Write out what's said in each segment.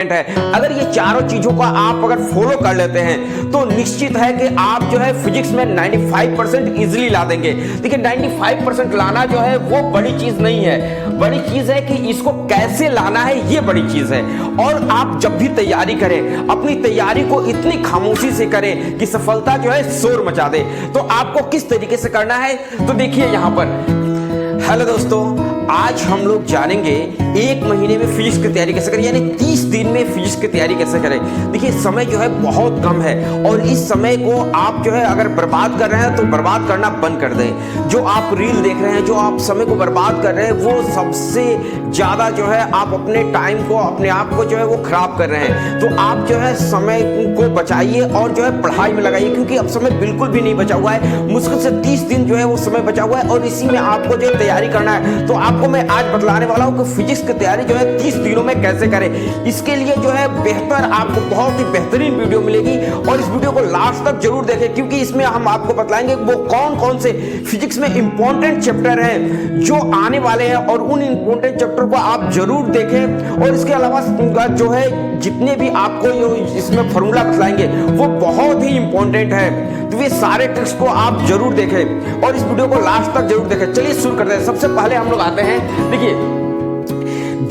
है। अगर ये चारों चीजों का आप अगर फॉलो कर लेते हैं तो निश्चित है कि आप जो है फिजिक्स में 95% इजीली ला देंगे। देखिए 95% लाना जो है वो बड़ी चीज नहीं है, बड़ी चीज है कि इसको कैसे लाना है, ये बड़ी चीज है। और आप जब भी तैयारी करें अपनी तैयारी को इतनी खामोशी से करें कि सफलता जो है शोर मचा दे। तो आपको किस तरीके से करना है तो देखिए यहां पर। हेलो दोस्तों, आज हम लोग जानेंगे एक महीने में फिजिक्स की तैयारी कैसे करें, यानी 30 दिन में फिजिक्स की तैयारी कैसे करें। देखिए समय जो है बहुत कम है और इस समय को आप जो है अगर बर्बाद कर रहे हैं तो बर्बाद करना बंद कर दें। जो आप रील देख रहे हैं, जो आप समय को बर्बाद कर रहे हैं, वो सबसे ज्यादा जो है आप अपने टाइम को, अपने आप को जो है वो खराब कर रहे हैं। तो आप जो है समय को बचाइए और जो है पढ़ाई में लगाइए, क्योंकि अब समय बिल्कुल भी नहीं बचा हुआ है। मुश्किल से 30 दिन जो है वो समय बचा हुआ है और इसी में आपको जो तैयारी करना है। तो आपको मैं आज बतलाने वाला हूं कि फिजिक्स की तैयारी जो है 30 दिनों में कैसे करें। इसके लिए जो है बेहतर आपको बहुत ही बेहतरीन वीडियो मिलेगी और इस वीडियो को लास्ट तक जरूर देखें, क्योंकि इसमें हम आपको बतलाएंगे वो कौन कौन से फिजिक्स में इंपॉर्टेंट चैप्टर हैं जो आने वाले हैं और उन इंपॉर्टेंट चैप्टर को आप जरूर देखें। और इसके अलावा जो है जितने भी आपको इसमें फॉर्मूला बतलाएंगे वो बहुत ही इंपॉर्टेंट है, तो ये सारे ट्रिक्स को आप जरूर देखें और इस वीडियो को लास्ट तक जरूर देखें। चलिए शुरू करते हैं। सबसे पहले हम लोग आते हैं, देखिए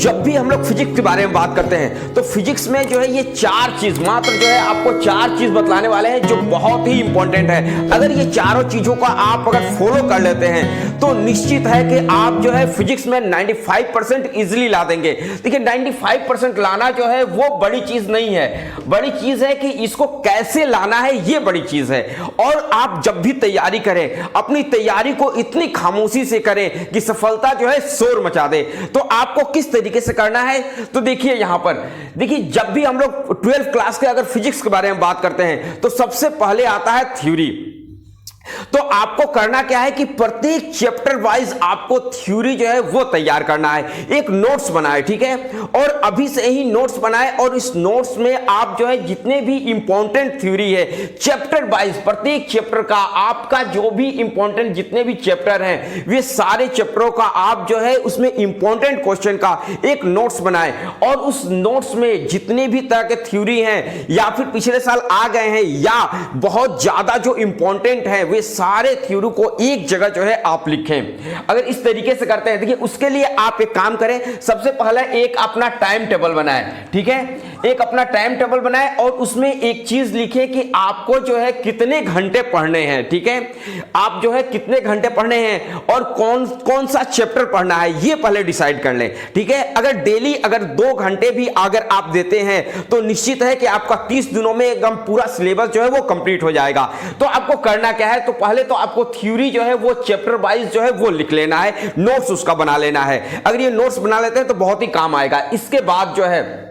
जब भी हम लोग फिजिक्स के बारे में बात करते हैं तो फिजिक्स में जो है ये चार चीज, मात्र जो है आपको चार चीज बतलाने वाले हैं जो बहुत ही इंपॉर्टेंट है। अगर ये चारों चीजों का आप अगर फॉलो कर लेते हैं तो निश्चित है कि आप जो है फिजिक्स में 95% इजीली ला देंगे। देखिए 95% लाना जो है वो बड़ी चीज नहीं है, बड़ी चीज है कि इसको कैसे लाना है, ये बड़ी चीज है। और आप जब भी तैयारी करें अपनी तैयारी को इतनी खामोशी से करें कि सफलता जो है शोर मचा दे। तो आपको किस तरीके से करना है तो देखिए यहां पर। देखिए जब भी हम लोग 12th क्लास के अगर फिजिक्स के बारे में बात करते हैं तो सबसे पहले आता है थ्योरी। तो आपको करना क्या है कि प्रत्येक चैप्टर वाइज आपको थ्योरी जो है वो तैयार करना है, एक नोट्स बनाए, ठीक है। और अभी से ही नोट्स बनाए और इस नोट्स में आप जो है जितने भी इंपॉर्टेंट थ्योरी है चैप्टर वाइज, प्रत्येक चैप्टर का आपका जो भी इंपॉर्टेंट जितने भी चैप्टर हैं वे सारे चैप्टरों का आप जो है उसमें इंपॉर्टेंट क्वेश्चन का एक नोट्स बनाए और उस नोट्स में जितने भी तरह के थ्योरी हैं या फिर पिछले साल आ गए हैं या बहुत ज्यादा जो इंपॉर्टेंट है वे सारे थ्योरी को एक जगह जो है आप लिखें। अगर इस तरीके से करते हैं, देखिए उसके लिए आप एक काम करें, सबसे पहले एक अपना टाइम टेबल बनाएं, ठीक है। एक अपना टाइम टेबल बनाएं और उसमें एक चीज लिखें कि आपको जो है कितने घंटे पढ़ने हैं, ठीक है। आप जो है कितने घंटे पढ़ने हैं और कौन कौन सा चैप्टर पढ़ना है ये पहले डिसाइड कर लें, ठीक है। अगर डेली अगर 2 घंटे भी अगर आप देते हैं तो निश्चित है कि आपका 30 दिनों में एकदम पूरा सिलेबस जो है वो कंप्लीट हो जाएगा। तो आपको करना क्या है, तो पहले तो आपको थ्योरी जो है वो चैप्टर वाइज जो है वो लिख लेना है, नोट्स उसका बना लेना है। अगर ये नोट्स बना लेते हैं तो बहुत ही काम आएगा। इसके बाद जो है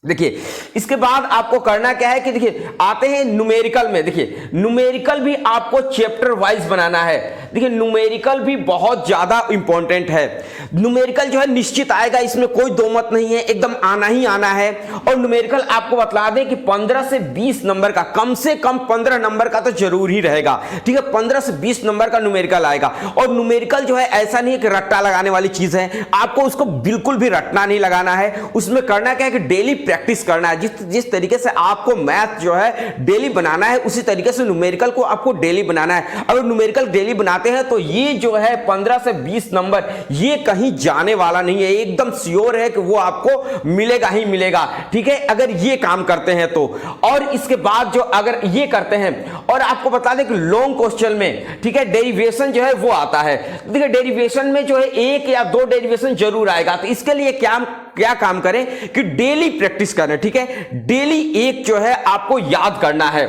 देखिए, इसके बाद आपको करना क्या है कि देखिए आते हैं न्यूमेरिकल में। देखिए न्यूमेरिकल भी आपको चैप्टर वाइज बनाना है। देखिए न्यूमेरिकल भी बहुत ज्यादा इंपॉर्टेंट है। न्यूमेरिकल जो है निश्चित आएगा, इसमें कोई दो मत नहीं है, एकदम आना ही आना है। और न्यूमेरिकल आपको बतला दें कि 15 से 20 नंबर का, कम से कम 15 नंबर का तो जरूर ही रहेगा, ठीक है। 15 से 20 नंबर का न्यूमेरिकल आएगा। और न्यूमेरिकल जो है ऐसा नहीं है कि रट्टा लगाने वाली चीज है, आपको उसको बिल्कुल भी रटना नहीं लगाना है। उसमें करना क्या है कि डेली प्रैक्टिस करना है। जिस तरीके से आपको मैथ जो है डेली बनाना है उसी तरीके से न्यूमेरिकल को आपको डेली बनाना है। अगर न्यूमेरिकल डेली बनाते हैं तो ये जो है 15 से 20 नंबर ये कहीं जाने वाला नहीं है, एकदम श्योर है कि वो आपको मिलेगा ही मिलेगा, ठीक है, अगर ये काम करते हैं तो। और इसके बाद जो अगर ये करते हैं और आपको बता दें कि लॉन्ग क्वेश्चन में, ठीक है, डेरिवेशन जो है वो आता है। देखिए डेरिवेशन में जो है 1 या 2 डेरिवेशन जरूर आएगा। तो इसके लिए क्या काम करें कि डेली प्रैक्टिस करें, ठीक है। डेली एक जो है आपको याद करना है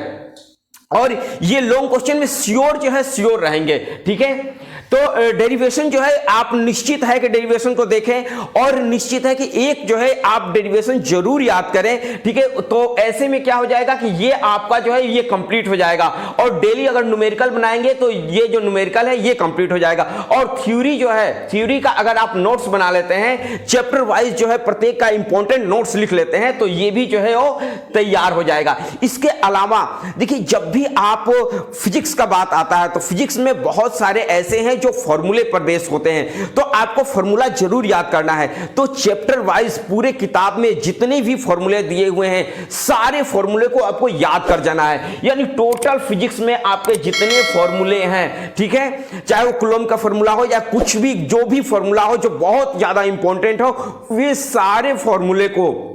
और ये लॉन्ग क्वेश्चन में श्योर जो है श्योर रहेंगे, ठीक है। तो डेरिवेशन जो है आप निश्चित है कि डेरिवेशन को देखें और निश्चित है कि एक जो है आप डेरिवेशन जरूर याद करें, ठीक है। तो ऐसे में क्या हो जाएगा कि ये आपका जो है ये कंप्लीट हो जाएगा। और डेली अगर न्यूमेरिकल बनाएंगे तो ये जो न्यूमेरिकल है ये कंप्लीट हो जाएगा। और थ्योरी जो है, थ्योरी का अगर आप नोट्स बना लेते हैं चैप्टर वाइज जो है प्रत्येक का इंपॉर्टेंट नोट्स लिख लेते हैं तो ये भी जो है वो तैयार हो जाएगा। इसके अलावा देखिए जब भी आप फिजिक्स का बात आता है तो फिजिक्स में बहुत सारे ऐसे हैं जो फॉर्मूले पर बेस होते हैं, तो आपको फॉर्मूला जरूर याद करना है। तो चैप्टर वाइज पूरे किताब में जितने भी फॉर्मूले दिए हुए हैं, सारे फॉर्मूले को आपको याद कर जाना है। यानी टोटल फिजिक्स में आपके जितने फॉर्मूले हैं, ठीक है, चाहे वो कूलॉम का फॉर्मूला हो या कुछ भी, जो भी फॉर्मूला हो जो बहुत ज्यादा इंपॉर्टेंट हो, वे सारे फॉर्मूले को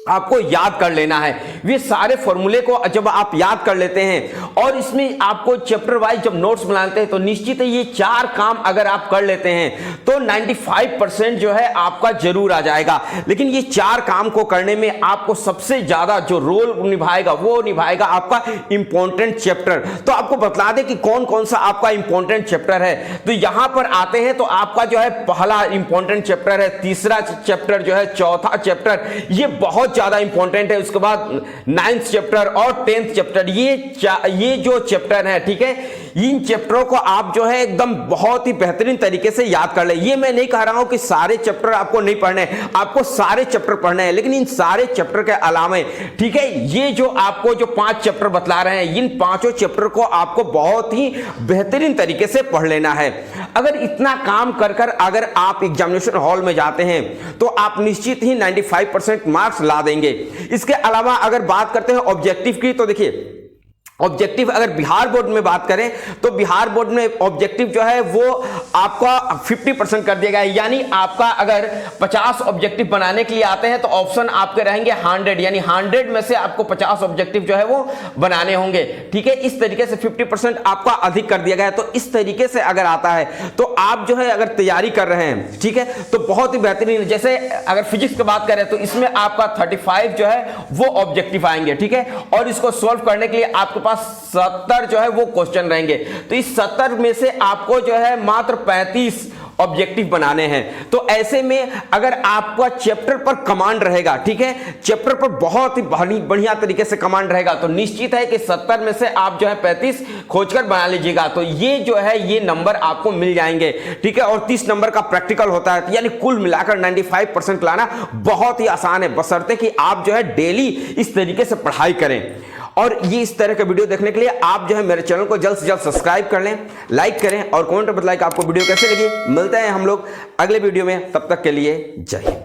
आपको याद कर लेना है। वे सारे फॉर्मूले को जब आप याद कर लेते हैं और इसमें आपको चैप्टर वाइज जब नोट्स बनाते हैं, तो निश्चित है ये 4 काम अगर आप कर लेते हैं तो 95% जो है आपका जरूर आ जाएगा। लेकिन ये 4 काम को करने में आपको सबसे ज्यादा जो रोल निभाएगा वो निभाएगा आपका इंपॉर्टेंट चैप्टर। तो आपको बता दें कि कौन कौन सा आपका इंपॉर्टेंट चैप्टर है। तो यहां पर आते हैं तो आपका जो है पहला इंपॉर्टेंट चैप्टर है, तीसरा चैप्टर जो है, चौथा चैप्टर ये बहुत ज्यादा इंपॉर्टेंट है। उसके बाद 9th चैप्टर और 10th चैप्टर, ये जो चैप्टर है, ठीक है, इन चैप्टरों को आप जो है एकदम बहुत ही बेहतरीन तरीके से याद कर ले। ये मैं नहीं कह रहा हूं कि सारे चैप्टर आपको नहीं पढ़ने, आपको सारे चैप्टर पढ़ने हैं, लेकिन इन सारे चैप्टर के अलावा, ठीक है, ये जो आपको जो 5 चैप्टर बतला रहे हैं, इन 5 चैप्टर को आपको बहुत ही बेहतरीन तरीके से पढ़ लेना है। अगर इतना काम कर कर अगर आप एग्जामिनेशन हॉल में जाते हैं तो आप निश्चित ही 95% मार्क्स ला देंगे। इसके अलावा अगर बात करते हैं ऑब्जेक्टिव की, तो देखिए ऑब्जेक्टिव अगर बिहार बोर्ड में बात करें तो बिहार बोर्ड में ऑब्जेक्टिव जो है वो आपका 50% कर दिया गया है। यानी आपका अगर 50 ऑब्जेक्टिव बनाने के लिए आते हैं तो ऑप्शन आपके रहेंगे 100, यानी 100 में से आपको 50 ऑब्जेक्टिव जो है वो बनाने होंगे, ठीक है। इस तरीके से 50% आपका अधिक कर दिया गया है। तो इस तरीके से अगर आता है तो आप जो है अगर तैयारी कर रहे हैं, ठीक है, तो बहुत ही बेहतरीन। जैसे अगर फिजिक्स की बात करें तो इसमें आपका 35 जो है वो ऑब्जेक्टिव आएंगे, ठीक है, और इसको सॉल्व करने के लिए आपके पास 70 जो है वो क्वेश्चन रहेंगे। तो इस 70 में से आपको जो है मात्र 35 ऑब्जेक्टिव बनाने हैं। तो ऐसे में अगर आपका चैप्टर पर कमांड रहेगा, ठीक है, चैप्टर पर बहुत ही बढ़िया तरीके से कमांड रहेगा, तो निश्चित है कि 70 में से आप जो है 35 खोजकर बना लीजिएगा। तो ये जो है ये नंबर आपको मिल जाएंगे, ठीक है। और 30 नंबर का प्रैक्टिकल होता है, यानी कुल मिलाकर 95% लाना बहुत ही आसान है, बशर्ते कि आप जो है डेली इस तरीके से पढ़ाई करें। और ये इस तरह का वीडियो देखने के लिए आप जो है मेरे चैनल को जल्द से जल्द सब्सक्राइब कर लें, लाइक करें और कमेंट में बताएं कि आपको वीडियो कैसे लगी। मिलते हैं हम लोग अगले वीडियो में, तब तक के लिए जय हिंद।